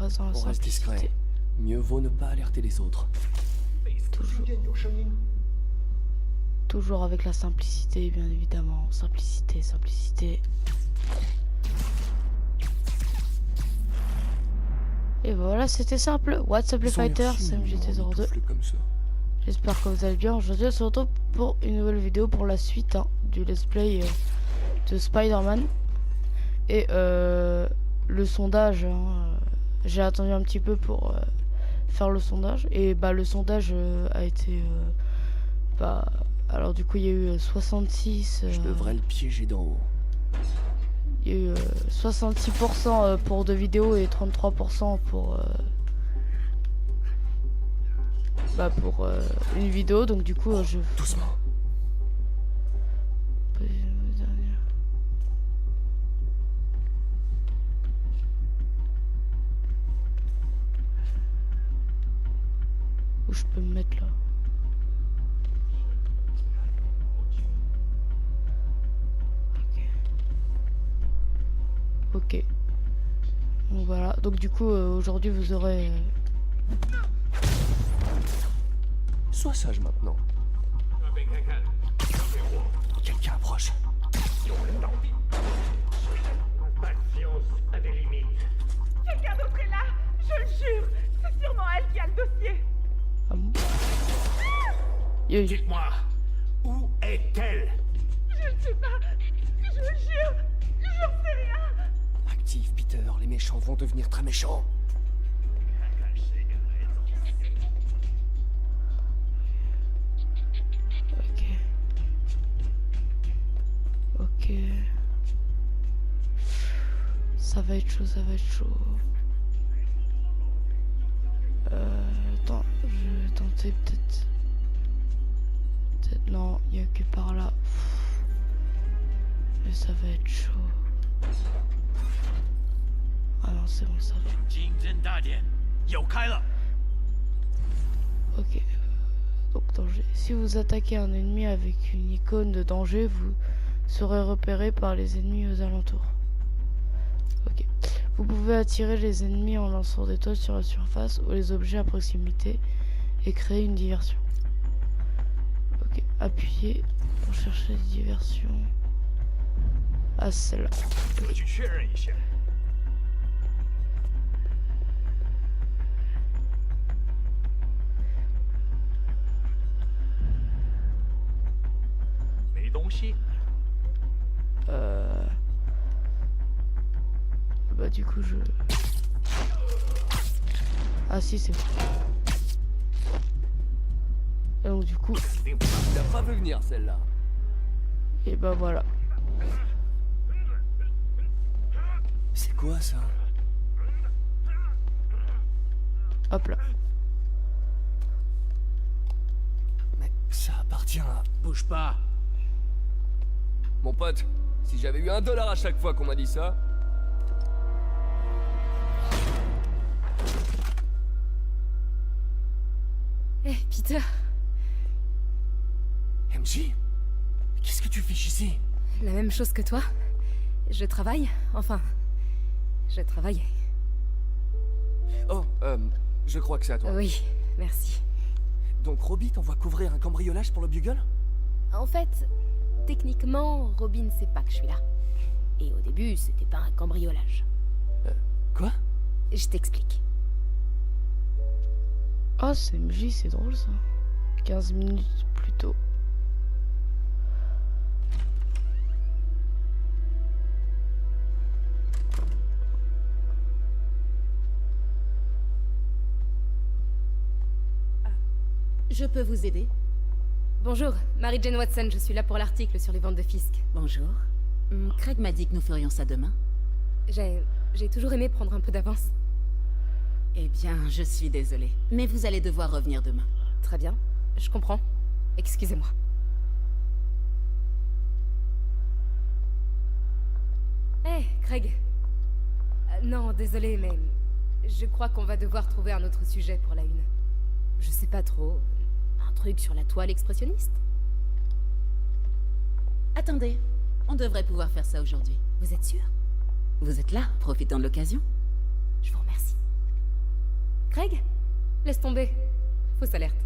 reste dans la On reste simplicité. discret. Mieux vaut ne pas alerter les autres. Toujours avec la simplicité, bien évidemment. Simplicité, simplicité. Et voilà, c'était simple. What's Up les Fighters, MGT02. J'espère que vous allez bien. Aujourd'hui, on se retrouve pour une nouvelle vidéo pour la suite du let's play de Spider-Man. Et le sondage, j'ai attendu un petit peu pour faire le sondage. Et bah le sondage a été... alors du coup, il y a eu 66... Je devrais le piéger d'en haut. Il y a eu 66% pour 2 vidéos et 33% pour une vidéo. Donc du coup, je... Doucement. Où je peux me mettre là? Ok. Donc voilà. Donc du coup, aujourd'hui, vous aurez... Sois sage maintenant. Quelqu'un approche. Patience a des limites. Quelqu'un d'autre est là, je le jure. C'est sûrement elle qui a le dossier. Ah bon? Yo, yo. Dites-moi, où est-elle? Je ne sais pas. Je le jure. J'en sais rien. Active, Peter. Les méchants vont devenir très méchants. Ok. Ok. Ça va être chaud, ça va être chaud. Attends, je vais tenter peut-être... non, il n'y a que par là. Mais ça va être chaud. Ah non, c'est bon, ça va. Ok. Donc danger. Si vous attaquez un ennemi avec une icône de danger, vous serez repéré par les ennemis aux alentours. Ok. Vous pouvez attirer les ennemis en lançant des toiles sur la surface ou les objets à proximité et créer une diversion. Ok. Appuyez pour chercher des diversions. Ah, celle-là. Bah du coup je... Ah si c'est bon. Et donc du coup... Il a pas vu venir celle-là. Et bah voilà. C'est quoi ça? Hop là. Mais ça appartient à... Bouge pas. Mon pote, si j'avais eu $1 à chaque fois qu'on m'a dit ça... Hé, Peter, MJ, qu'est-ce que tu fiches ici? la même chose que toi. Je travaille, enfin, je travaillais. Oh, je crois que c'est à toi. Oui, merci. Donc Robbie t'envoie couvrir un cambriolage pour le Bugle? En fait, techniquement, Robin sait pas que je suis là. Et au début, c'était pas un cambriolage. Quoi? Je t'explique. Oh c'est MJ, c'est drôle ça. 15 minutes plus tôt. Je peux vous aider? Bonjour, Mary-Jane Watson, je suis là pour l'article sur les ventes de Fisk. Bonjour. Craig m'a dit que nous ferions ça demain. J'ai toujours aimé prendre un peu d'avance. Eh bien, je suis désolée. Mais vous allez devoir revenir demain. Très bien, je comprends. Excusez-moi. Hé, Craig. Non, désolé, mais je crois qu'on va devoir trouver un autre sujet pour la une. Je sais pas trop. Un truc sur la toile expressionniste? Attendez, on devrait pouvoir faire ça aujourd'hui. Vous êtes sûr? Vous êtes là, profitant de l'occasion. Je vous remercie. Craig? Laisse tomber. Fausse alerte.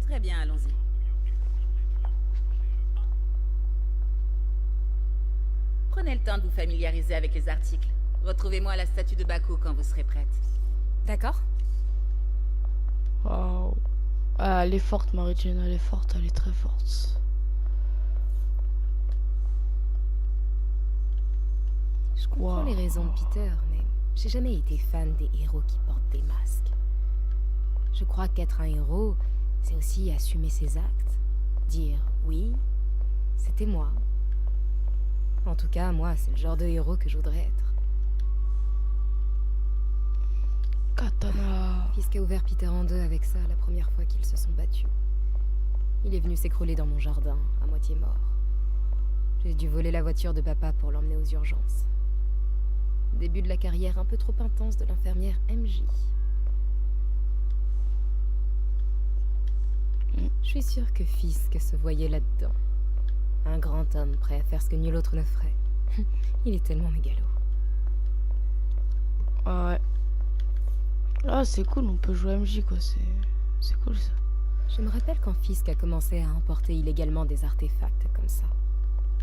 Très bien, allons-y. Prenez le temps de vous familiariser avec les articles. Retrouvez-moi à la statue de Baku quand vous serez prête. D'accord? Waouh. Ah, elle est forte, Mary Jane, elle est forte, elle est très forte. Je comprends Wow. les raisons de Peter, mais j'ai jamais été fan des héros qui portent des masques. Je crois qu'être un héros, c'est aussi assumer ses actes. Dire oui, c'était moi. En tout cas, moi, c'est le genre de héros que je voudrais être. Katana. Fisk a ouvert Peter en deux avec ça la première fois qu'ils se sont battus. Il est venu s'écrouler dans mon jardin, à moitié mort. J'ai dû voler la voiture de papa pour l'emmener aux urgences. Début de la carrière un peu trop intense de l'infirmière MJ. Je suis sûre que Fisk se voyait là-dedans. Un grand homme prêt à faire ce que nul autre ne ferait. Il est tellement mégalo. Ah ouais. Ah, c'est cool, on peut jouer MJ quoi, c'est cool ça. Je me rappelle quand Fisk a commencé à importer illégalement des artefacts comme ça.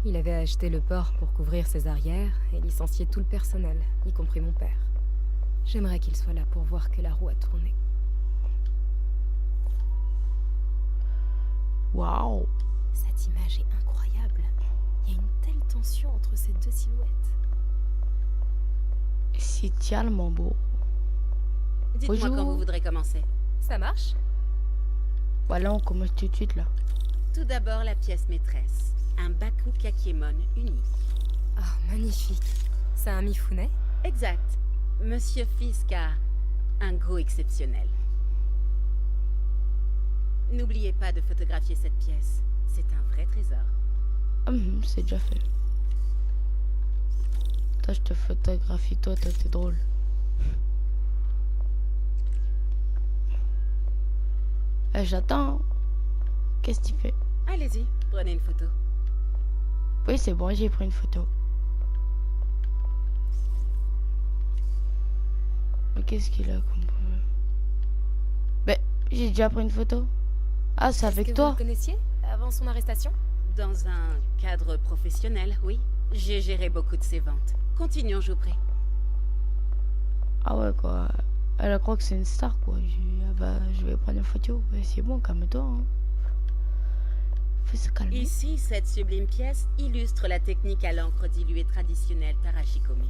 Il avait acheté le port pour couvrir ses arrières et licencier tout le personnel, y compris mon père. J'aimerais qu'il soit là pour voir que la roue a tourné. Waouh. Cette image est incroyable. Il y a une telle tension entre ces deux silhouettes. C'est tellement beau. Dites-moi Bonjour. quand vous voudrez commencer. Ça marche? Voilà, on commence tout de suite là. Tout d'abord, la pièce maîtresse. Un Baku Kakiemon unique. Ah, magnifique. C'est un Mifune? Exact. Monsieur Fisk a un goût exceptionnel. N'oubliez pas de photographier cette pièce. C'est un vrai trésor. C'est déjà fait. Toi, je te photographie, toi, t'es drôle. J'attends. Qu'est-ce que tu fais? Allez-y, prenez une photo. Oui, c'est bon, j'ai pris une photo. Mais qu'est-ce qu'il a comme problème? Ben, j'ai déjà pris une photo. Ah, c'est Est-ce avec que toi? vous le connaissiez avant son arrestation? Dans un cadre professionnel, oui. J'ai géré beaucoup de ses ventes. Continuons, je vous prie. Ah ouais, quoi. Elle croit que c'est une star, quoi. Ah bah, je vais prendre une photo. Ouais, c'est bon, calme-toi. Hein. Fais se calmer. Ici, cette sublime pièce illustre la technique à l'encre diluée traditionnelle par Hashikomi.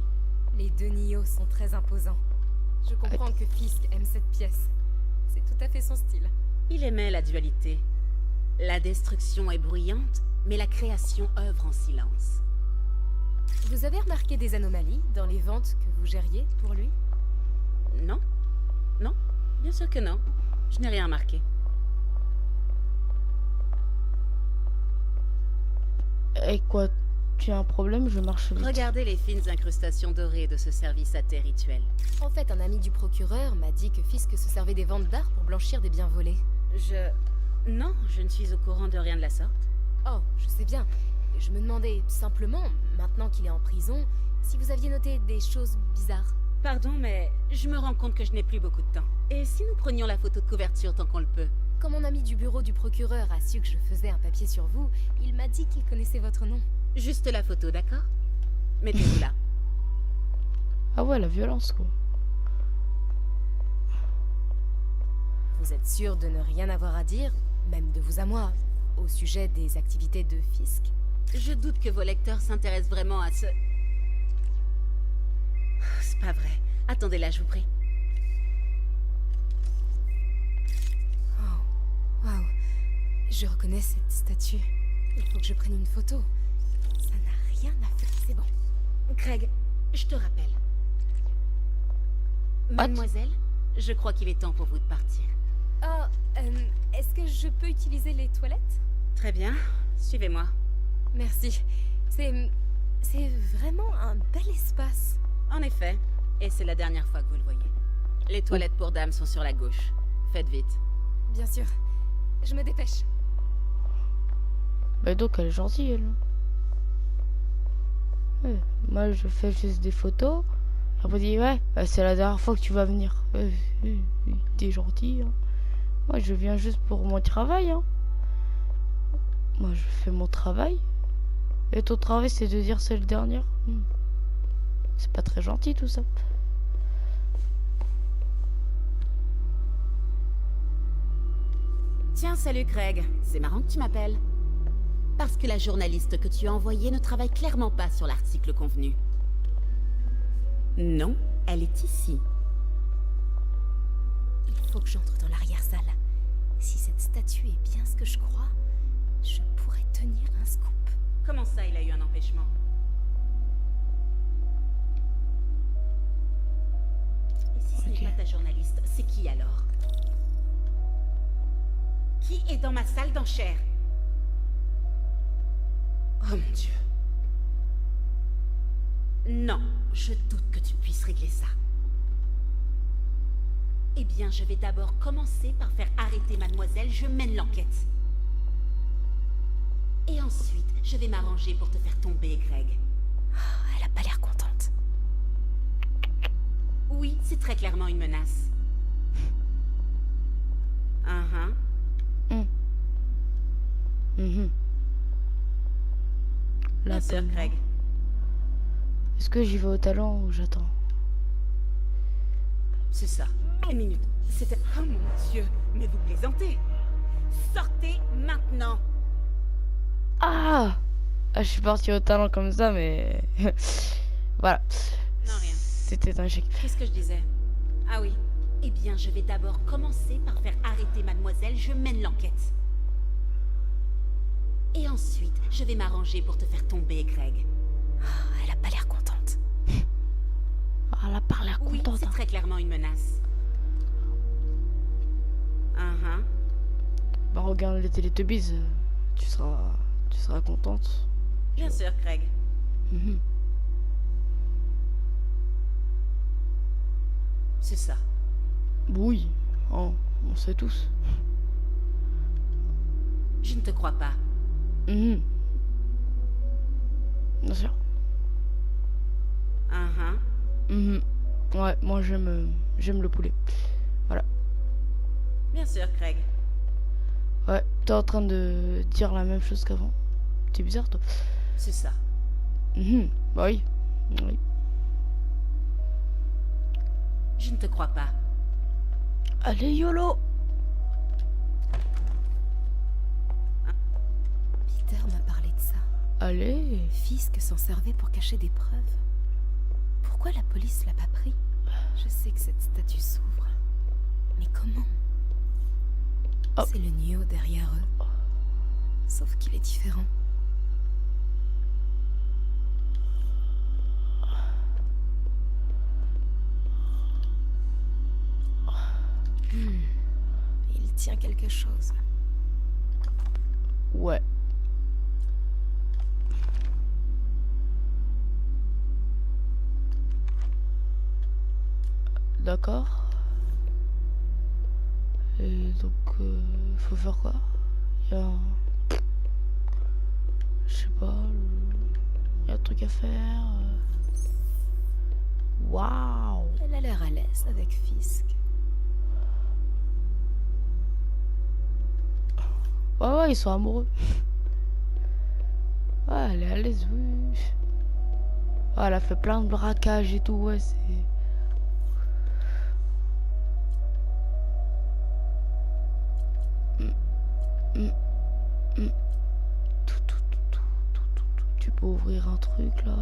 Les deux Nioh sont très imposants. Je comprends que Fisk aime cette pièce. C'est tout à fait son style. Il aimait la dualité. La destruction est bruyante, mais la création œuvre en silence. Vous avez remarqué des anomalies dans les ventes que vous gériez pour lui? Non? Non? Bien sûr que non. Je n'ai rien remarqué. Et quoi? Tu as un problème? Je marche vite. Regardez les fines incrustations dorées de ce service à thé rituel. En fait, un ami du procureur m'a dit que Fisk se servait des ventes d'art pour blanchir des biens volés. Non, je ne suis au courant de rien de la sorte. Oh, je sais bien. Je me demandais simplement, maintenant qu'il est en prison, si vous aviez noté des choses bizarres. Pardon, mais je me rends compte que je n'ai plus beaucoup de temps. Et si nous prenions la photo de couverture tant qu'on le peut? Quand mon ami du bureau du procureur a su que je faisais un papier sur vous, il m'a dit qu'il connaissait votre nom. Juste la photo, d'accord? Mettez-vous là. Ah ouais, la violence, quoi. Vous êtes sûr de ne rien avoir à dire, même de vous à moi, au sujet des activités de Fisk? Je doute que vos lecteurs s'intéressent vraiment à ce... C'est pas vrai. Attendez là, je vous prie. Oh, waouh. Je reconnais cette statue. Il faut que je prenne une photo. Ça n'a rien à faire. C'est bon. Craig, je te rappelle. Mademoiselle, je crois qu'il est temps pour vous de partir. Oh, est-ce que je peux utiliser les toilettes? Très bien, suivez-moi. Merci. C'est vraiment un bel espace. En effet, et c'est la dernière fois que vous le voyez. Les toilettes pour dames sont sur la gauche. Faites vite. Bien sûr. Je me dépêche. Bah donc elle est gentille, elle. Ouais, moi je fais juste des photos. Après, il dit, ouais, bah, c'est la dernière fois que tu vas venir. T'es gentil, hein. Moi, je viens juste pour mon travail, hein. Moi, je fais mon travail. Et ton travail, c'est de dire c'est le dernier. C'est pas très gentil, tout ça. Tiens, salut Craig. C'est marrant que tu m'appelles. Parce que la journaliste que tu as envoyée ne travaille clairement pas sur l'article convenu. Non, elle est ici. Il faut que j'entre dans l'arrière-salle. Si cette statue est bien ce que je crois, je pourrais tenir un scoop. Comment ça, il a eu un empêchement? Et si ce n'est pas ta journaliste, c'est qui alors? Qui est dans ma salle d'enchères? Oh mon Dieu. Non, je doute que tu puisses régler ça. Eh bien, je vais d'abord commencer par faire arrêter mademoiselle, je mène l'enquête. Et ensuite, je vais m'arranger pour te faire tomber, Greg. Oh, elle a pas l'air contente. Oui, c'est très clairement une menace. La Bien sûr, Craig. Est-ce que j'y vais au talent ou j'attends? C'est ça. Une minute. C'était... Oh mon Dieu, mais vous plaisantez. Sortez maintenant. Ah, je suis parti au talent comme ça, mais... voilà. Non, rien. C'était un échec. Qu'est-ce que je disais? Ah oui. Eh bien, je vais d'abord commencer par faire arrêter mademoiselle, je mène l'enquête. Et ensuite, je vais m'arranger pour te faire tomber, Greg. Oh, elle a pas l'air contente. Ah, elle a pas l'air Oui, contente. c'est très clairement une menace. Bah, regarde les Teletubbies, tu seras contente. Bien sûr, Craig. C'est ça. Oui, oh, on sait tous. Je ne te crois pas. Bien sûr. Ouais, moi j'aime le poulet. Voilà. Bien sûr, Craig. Ouais, t'es en train de dire la même chose qu'avant. T'es bizarre, toi. C'est ça. Bah oui. Oui. Je ne te crois pas. Allez, YOLO! Peter m'a parlé de ça. Allez. Fisk s'en servait pour cacher des preuves. Pourquoi la police l'a pas pris? Je sais que cette statue s'ouvre. Mais comment? Oh. C'est le Nio derrière eux. Sauf qu'il est différent. Il tient quelque chose. Ouais. D'accord. Et donc, faut faire quoi? Il y a... Je sais pas... Il y a un truc à faire... Waouh! Elle a l'air à l'aise avec Fisk. Ouais, ils sont amoureux. Ouais, elle est à l'aise, oui. Ouais, elle a fait plein de braquages et tout, ouais, c'est... Tu peux ouvrir un truc, là.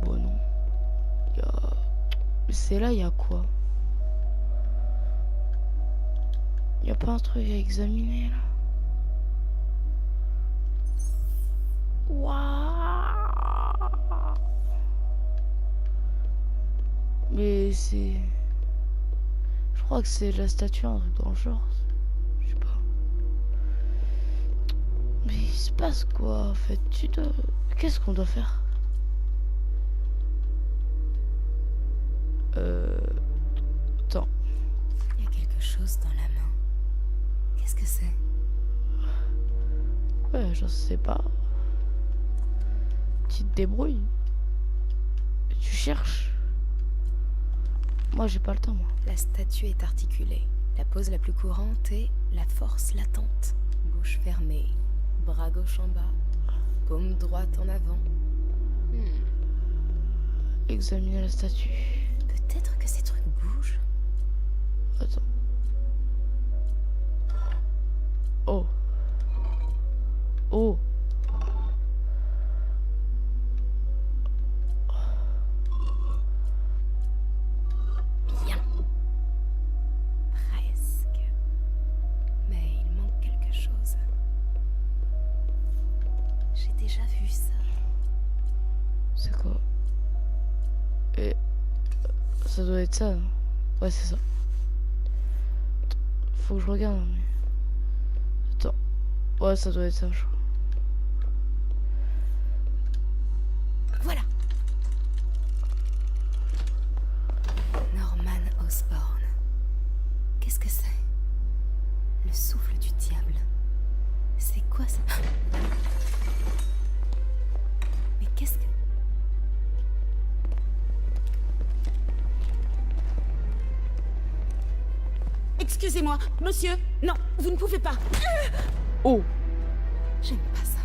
Bon, non. C'est là, il y a quoi? Y a pas un truc à examiner là? Waouh! Mais c'est... Je crois que c'est la statue, un truc dans le genre. Je sais pas. Mais il se passe quoi en fait? Qu'est-ce qu'on doit faire? Attends. Il y a quelque chose dans la main. Qu'est-ce que c'est? Ouais, je sais pas. Tu te débrouilles. Tu cherches? Moi, j'ai pas le temps, moi. La statue est articulée. La pose la plus courante est la force latente. Bouche fermée, bras gauche en bas, paume droite en avant. Examiner la statue. Peut-être que ces trucs bougent. Attends. Oh. Oh. Bien. Presque. Mais il manque quelque chose. J'ai déjà vu ça. C'est quoi? Et ça doit être ça, non? Ouais, c'est ça. Faut que je regarde, mais... Attends. Ouais, ça doit être ça, je crois. Voilà. Norman Osborn. Qu'est-ce que c'est? Le souffle du diable. C'est quoi ça? Mais qu'est-ce que... Excusez-moi, monsieur. Non, vous ne pouvez pas. Oh. J'aime pas ça.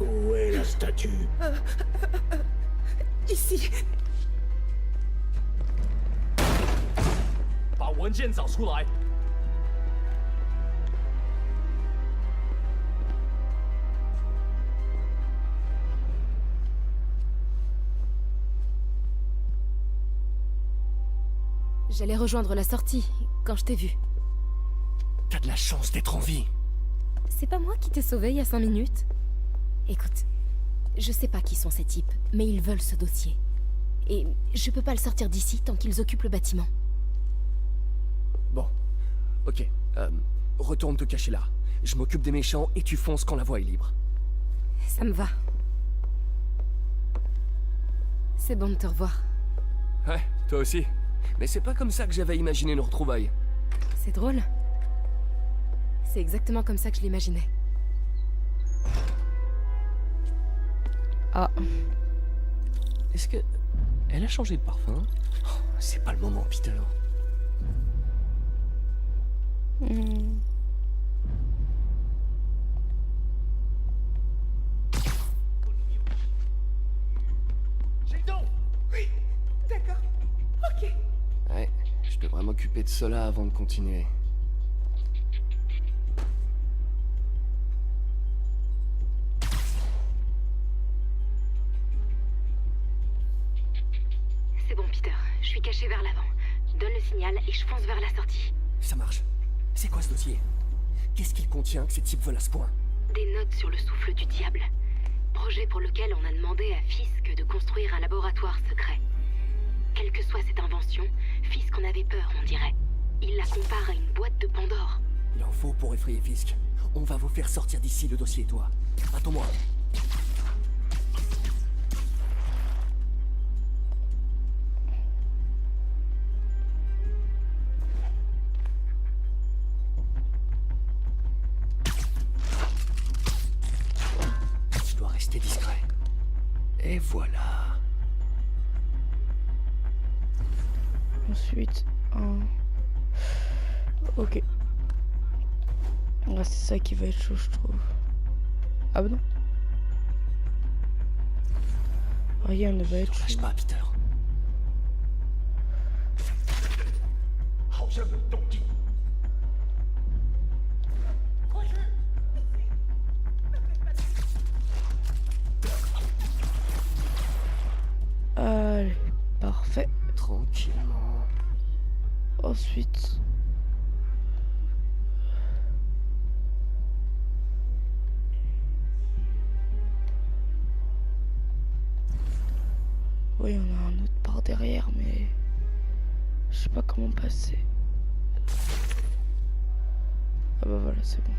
Où est la statue? Ici. 把文件找出来。 J'allais rejoindre la sortie quand je t'ai vu. T'as de la chance d'être en vie. C'est pas moi qui t'ai sauvé il y a 5 minutes. Écoute, je sais pas qui sont ces types, mais ils veulent ce dossier. Et je peux pas le sortir d'ici tant qu'ils occupent le bâtiment. Bon, ok. Retourne te cacher là. Je m'occupe des méchants et tu fonces quand la voie est libre. Ça me va. C'est bon de te revoir. Ouais, toi aussi. Mais c'est pas comme ça que j'avais imaginé nos retrouvailles. C'est drôle. C'est exactement comme ça que je l'imaginais. Ah. Est-ce que... Elle a changé de parfum? Oh, c'est pas le moment, Peter. Oui, d'accord. Ok. Ouais, je devrais m'occuper de cela avant de continuer. C'est bon, Peter. Je suis caché vers l'avant. Donne le signal et je fonce vers la sortie. Ça marche. C'est quoi ce dossier? Qu'est-ce qu'il contient que ces types veulent à ce point? Des notes sur le souffle du diable. Projet pour lequel on a demandé à Fisk de construire un laboratoire secret. Quelle que soit cette invention, Fisk en avait peur, on dirait. Il la compare à une boîte de Pandore. Il en faut pour effrayer Fisk. On va vous faire sortir d'ici, le dossier et toi. Attends-moi. Je dois rester discret. Et voilà. Ensuite, un... Ok. Ah, c'est ça qui va être chaud, je trouve. Ah bah non. Rien ne va être Lâche chaud. pas, Peter. 好像有动静。 Allez, parfait. Tranquillement. Ensuite... Oui, on a un autre par derrière, mais... Je sais pas comment passer. Ah bah voilà, c'est bon.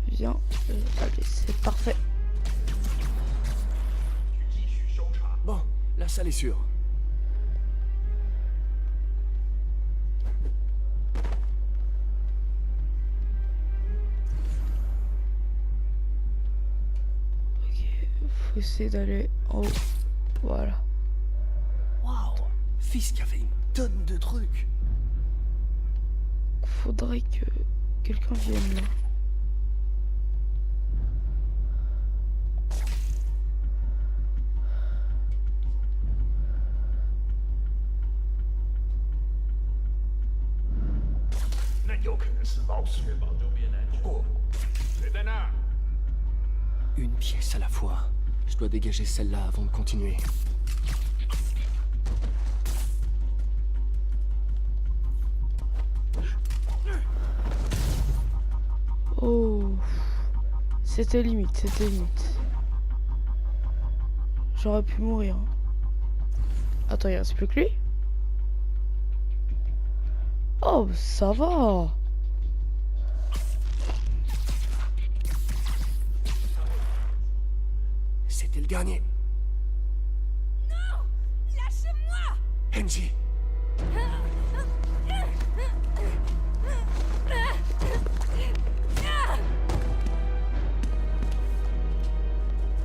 Viens. Allez, c'est parfait. Bon, la salle est sûre. Faut essayer d'aller en haut. Voilà. Waouh! Fisk avait une tonne de trucs. Faudrait que quelqu'un vienne là. Une pièce à la fois. Je dois dégager celle-là avant de continuer. Oh. C'était limite, c'était limite. J'aurais pu mourir. Attends, il reste plus que lui? Oh, ça va. C'était le dernier. Non! Lâchez-moi! Henji!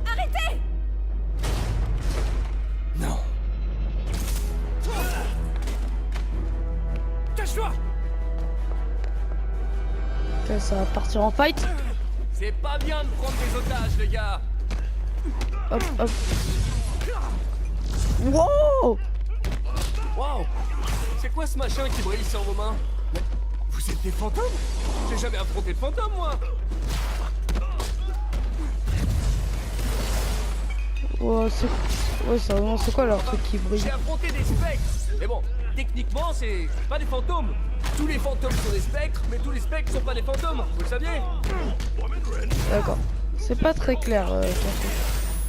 Arrêtez! Non! Cache-toi! Ok, ça va partir en fight. C'est pas bien de prendre des otages, les gars! Hop, hop. Wow! Waouh! C'est quoi ce machin qui brille sur vos mains? Mais vous êtes des fantômes? J'ai jamais affronté de fantômes, moi! Ouais, c'est vraiment c'est quoi leur truc qui brille? J'ai affronté des spectres! Mais bon, techniquement, c'est pas des fantômes! Tous les fantômes sont des spectres, mais tous les spectres sont pas des fantômes, vous le saviez? D'accord. C'est pas très clair, ton truc.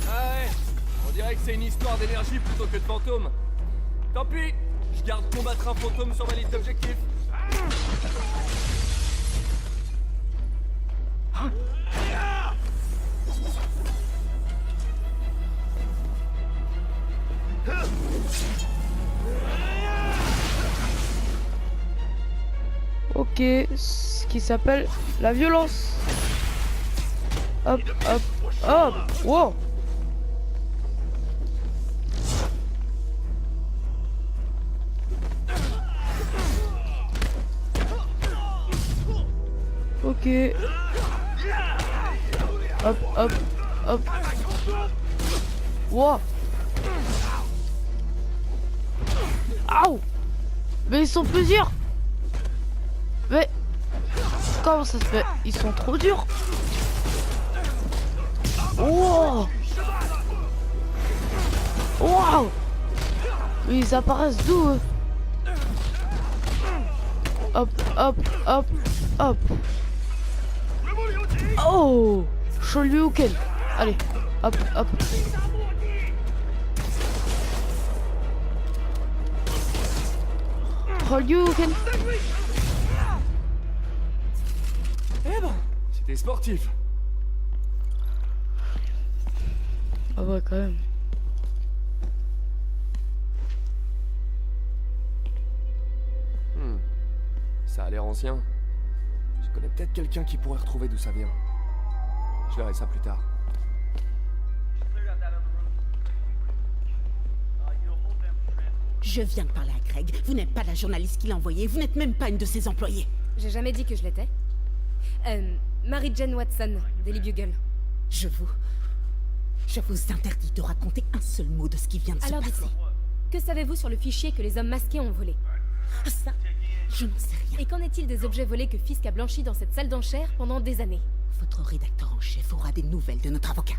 Ah ouais, on dirait que c'est une histoire d'énergie plutôt que de fantômes. Tant pis, je garde combattre un fantôme sur ma liste d'objectifs. Ok, ce qui s'appelle la violence. Hop, hop, hop. Wow. Ok. Hop, hop, hop. Wow. Aouh. Mais ils sont plusieurs. Mais comment ça se fait? Ils sont trop durs. Wow. Wow. Mais ils apparaissent d'où eux? Hop, hop, hop, hop. Oh, Shoryuken. Allez, hop, hop. Shoryuken. Eh ben, c'était sportif. Ah ouais, quand même. Ça a l'air ancien. Je connais peut-être quelqu'un qui pourrait retrouver d'où ça vient. Je verrai ça plus tard. Je viens de parler à Craig. Vous n'êtes pas la journaliste qui l'a envoyé. Vous n'êtes même pas une de ses employés. J'ai jamais dit que je l'étais. Mary Jane Watson, Daily Bugle. Je vous interdis de raconter un seul mot de ce qui vient de Alors se passer. dites-moi, que savez-vous sur le fichier que les hommes masqués ont volé? Ça, je n'en sais rien. Et qu'en est-il des objets volés que Fisk a blanchis dans cette salle d'enchères pendant des années? Votre rédacteur en chef aura des nouvelles de notre avocat.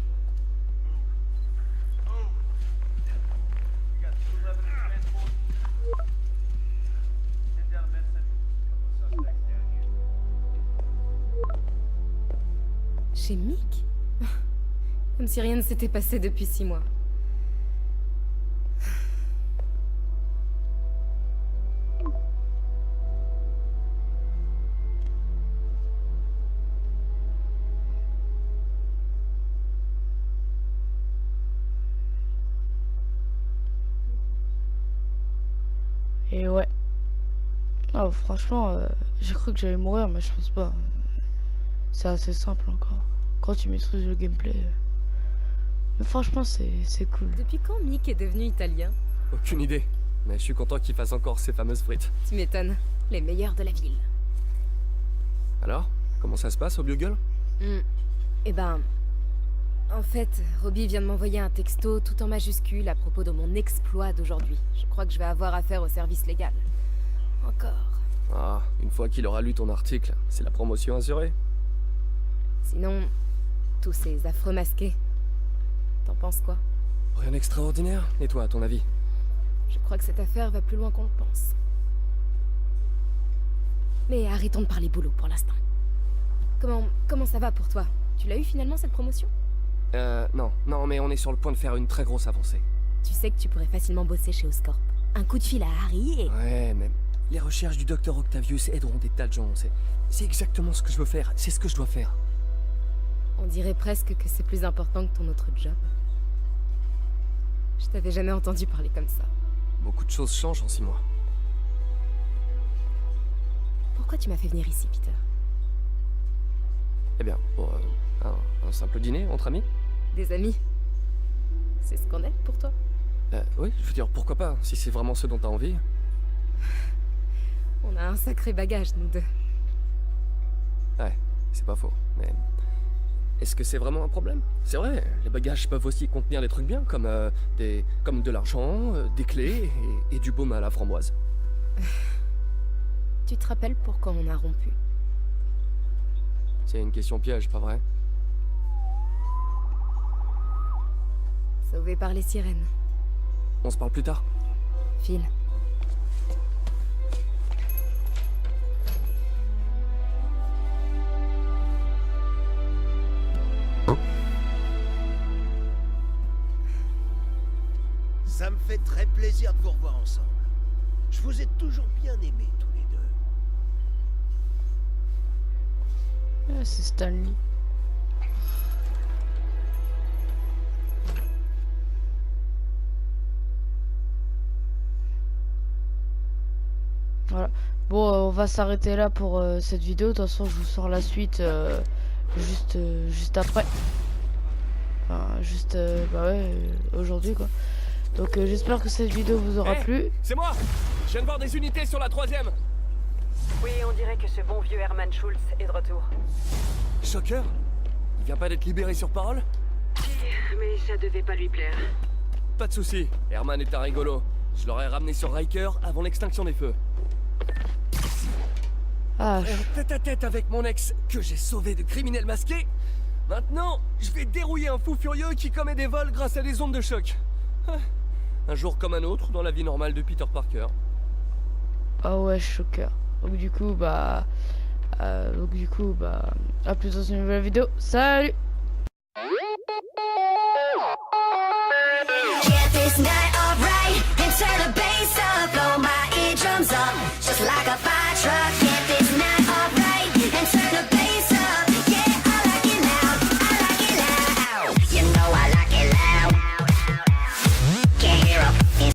Chez Mick? Comme si rien ne s'était passé depuis 6 mois. Et ouais. Oh, franchement, j'ai cru que j'allais mourir, mais je pense pas. C'est assez simple encore. Quand tu maîtrises le gameplay, Mais franchement, c'est cool. Depuis quand Mick est devenu italien? Aucune idée. Mais je suis content qu'il fasse encore ces fameuses frites. Tu m'étonnes. Les meilleurs de la ville. Alors, comment ça se passe au Bugle? Eh ben... En fait, Robbie vient de m'envoyer un texto tout en majuscule à propos de mon exploit d'aujourd'hui. Je crois que je vais avoir affaire au service légal. Encore. Ah, une fois qu'il aura lu ton article, c'est la promotion assurée. Sinon, tous ces affreux masqués. T'en penses quoi? Rien d'extraordinaire. Et toi, à ton avis? Je crois que cette affaire va plus loin qu'on le pense. Mais arrêtons de parler boulot pour l'instant. Comment ça va pour toi? Tu l'as eu finalement cette promotion? Non, mais on est sur le point de faire une très grosse avancée. Tu sais que tu pourrais facilement bosser chez Oscorp. Un coup de fil à Harry et... Ouais, mais les recherches du docteur Octavius aideront des tas de gens. C'est exactement ce que je veux faire. C'est ce que je dois faire. On dirait presque que c'est plus important que ton autre job. Je t'avais jamais entendu parler comme ça. Beaucoup de choses changent en 6 mois. Pourquoi tu m'as fait venir ici, Peter? Eh bien, pour un simple dîner entre amis. Des amis? C'est ce qu'on est pour toi? Oui, je veux dire, pourquoi pas, si c'est vraiment ce dont t'as envie. On a un sacré bagage, nous deux. Ouais, c'est pas faux, mais... Est-ce que c'est vraiment un problème? C'est vrai, les bagages peuvent aussi contenir des trucs bien, comme de l'argent, des clés et du baume à la framboise. Tu te rappelles pourquoi on a rompu? C'est une question piège, pas vrai? Sauvé par les sirènes. On se parle plus tard. Phil. Ça me fait très plaisir de vous revoir ensemble. Je vous ai toujours bien aimés tous les deux. Ah, c'est Stanley. Voilà. Bon, on va s'arrêter là pour cette vidéo. De toute façon, je vous sors la suite juste après. Enfin, bah ouais, aujourd'hui quoi. Donc j'espère que cette vidéo vous aura plu. C'est moi! Je viens de voir des unités sur la 3ème! Oui, on dirait que ce bon vieux Herman Schultz est de retour. Shocker? Il vient pas d'être libéré sur parole? Si, mais ça devait pas lui plaire. Pas de soucis, Herman est un rigolo. Je l'aurais ramené sur Riker avant l'extinction des feux. Ah, Tête à tête avec mon ex, que j'ai sauvé de criminels masqués. Maintenant, je vais dérouiller un fou furieux qui commet des vols grâce à des ondes de choc. Un jour comme un autre dans la vie normale de Peter Parker. ah ouais, choqueur. Donc du coup, bah, à plus dans une nouvelle vidéo. Salut! Get this night